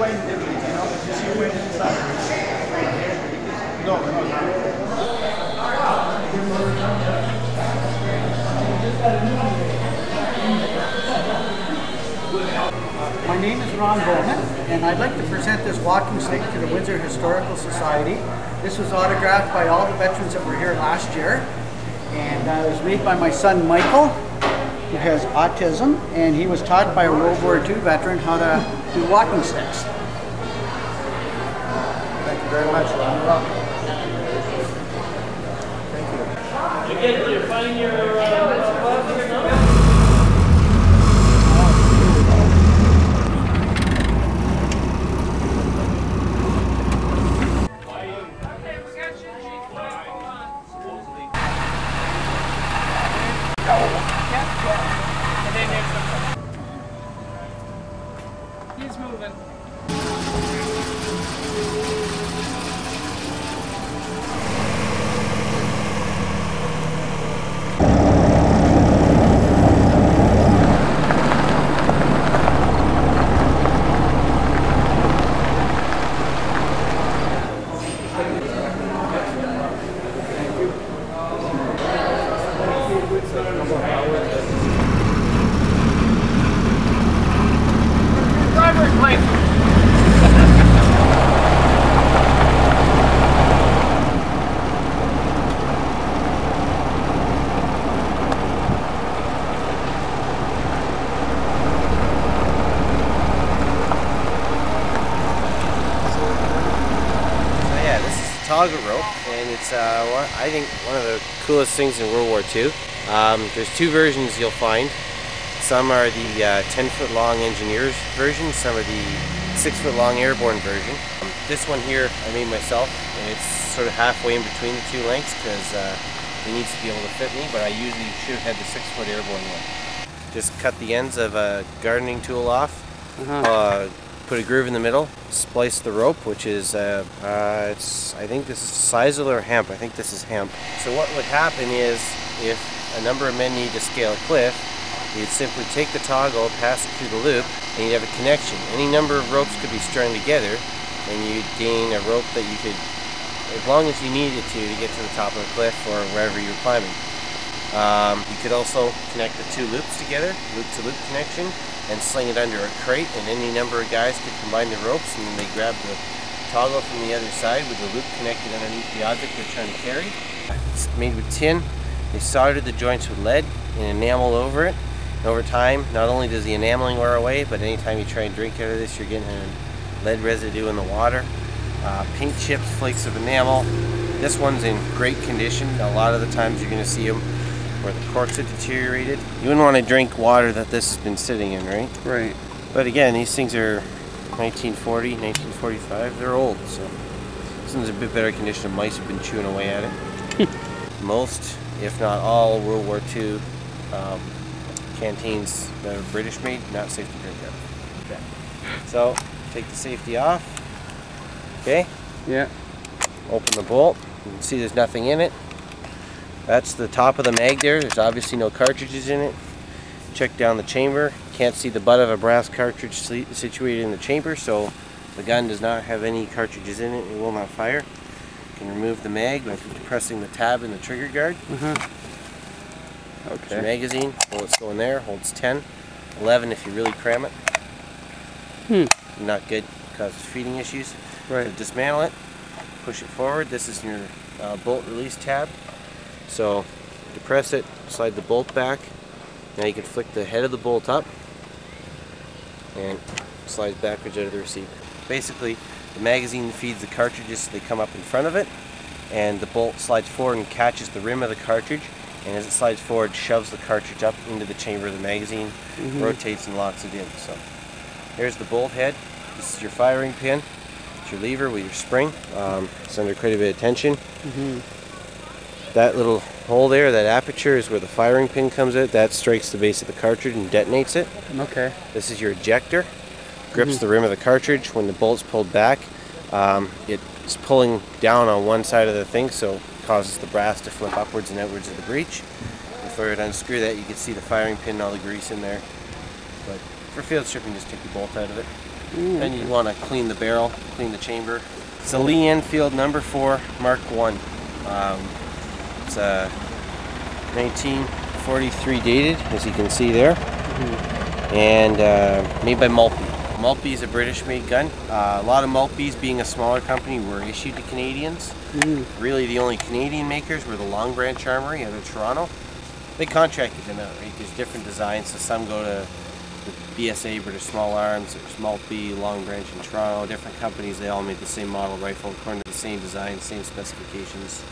My name is Ron Bowman, and I'd like to present this walking stick to the Windsor Historical Society. This was autographed by all the veterans that were here last year, and it was made by my son Michael, who has autism, and he was taught by a World War II veteran how to do walking sticks. Thank you very much, Ron. Thank you. Again, did you find your glasses now? He's moving. Driver's license. Toggle rope, and it's I think one of the coolest things in World War II. There's two versions you'll find. Some are the 10-foot long engineers version, some are the 6-foot long airborne version. This one here I made myself, and it's sort of halfway in between the two lengths because it needs to be able to fit me, but I usually should have had the 6-foot airborne one. Just cut the ends of a gardening tool off, put a groove in the middle, splice the rope, which is, I think this is sisal or hemp. I think this is hemp. So what would happen is, if a number of men need to scale a cliff, you'd simply take the toggle, pass it through the loop, and you'd have a connection. Any number of ropes could be strung together, and you'd gain a rope that you could, as long as you needed to get to the top of the cliff or wherever you were climbing. You could also connect the two loops together, loop-to-loop connection, and sling it under a crate, and any number of guys could combine the ropes, and then they grab the toggle from the other side with the loop connected underneath the object they're trying to carry. It's made with tin. They soldered the joints with lead and enamel over it. And over time, not only does the enameling wear away, but anytime you try and drink out of this, you're getting lead residue in the water. Paint chips, flakes of enamel. This one's in great condition. A lot of the times you're going to see them where the corks are deteriorated. You wouldn't want to drink water that this has been sitting in, right? Right. But again, these things are 1940, 1945. They're old, so this one's in a bit better condition. Mice have been chewing away at it. Most, if not all, World War II canteens that are British made, not safe to drink out of. Okay. So, take the safety off. Okay? Yeah. Open the bolt. You can see there's nothing in it. That's the top of the mag there. There's obviously no cartridges in it. Check down the chamber. Can't see the butt of a brass cartridge situated in the chamber, so the gun does not have any cartridges in it. It will not fire. You can remove the mag by depressing the tab in the trigger guard. Okay. Your magazine, bullets go in there, holds 10, 11 if you really cram it. Not good, causes feeding issues. Right. So dismantle it, push it forward. This is your bolt release tab. So depress it, slide the bolt back. Now you can flick the head of the bolt up and slides backwards out of the receiver. Basically, the magazine feeds the cartridges so they come up in front of it, and the bolt slides forward and catches the rim of the cartridge, and as it slides forward, shoves the cartridge up into the chamber of the magazine, rotates and locks it in. So here's the bolt head. This is your firing pin. It's your lever with your spring. It's under quite a bit of tension. That little hole there, that aperture, is where the firing pin comes out. That strikes the base of the cartridge and detonates it. Okay. This is your ejector. Grips the rim of the cartridge. When the bolt's pulled back, it's pulling down on one side of the thing, so it causes the brass to flip upwards and outwards of the breech. If I were to unscrew that, you can see the firing pin and all the grease in there. But for field stripping, just take the bolt out of it. Then you want to clean the barrel, clean the chamber. It's a Lee-Enfield number 4 Mark 1. It's 1943 dated, as you can see there, and made by Maltby. Maltby is a British-made gun. A lot of Maltbys, being a smaller company, were issued to Canadians. Really, the only Canadian makers were the Long Branch Armory out of Toronto. They contracted them out, right? There's different designs, so some go to the BSA, British Small Arms, there's Maltby, Long Branch in Toronto, different companies, they all made the same model rifle according to the same design, same specifications.